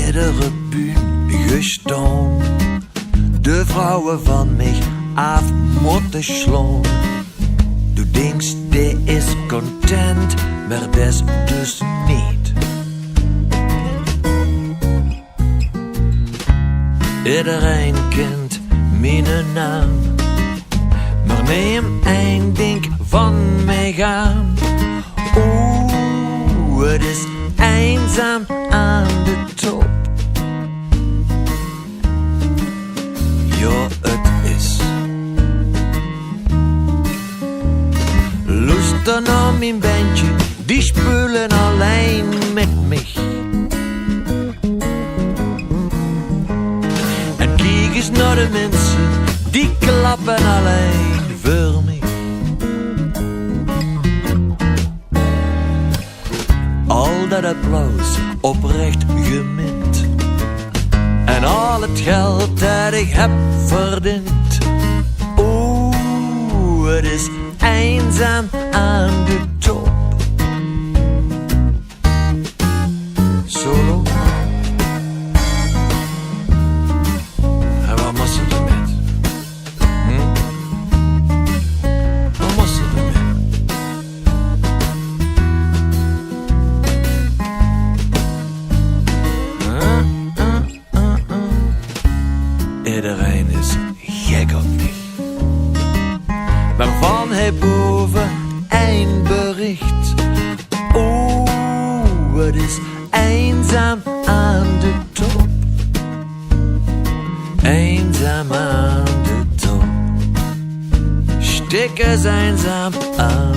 iedere bühne gestaan. De vrouwen van mij af moeten slaan. Du denkst, die is content, maar des dus niet. Iedereen kent mijn naam, maar neem een ding van mij gaan. Oeh, het is eenzaam aan de top. Ja, het is. Luister naar mijn bandje, die spelen alleen met mij. En kijk eens naar de mensen, die klappen alleen voor mij. Al dat applaus oprecht gemint. En al het geld dat ik heb verdiend. Oeh, het is eenzaam aan de top. Solo. En wat moest ze ermee? Wat moest ze ermee? Iedereen is gek op mij. Waarvan hij boven een bericht. Oeh, het is eenzaam aan de top. Eenzaam aan de top. Stik is eenzaam aan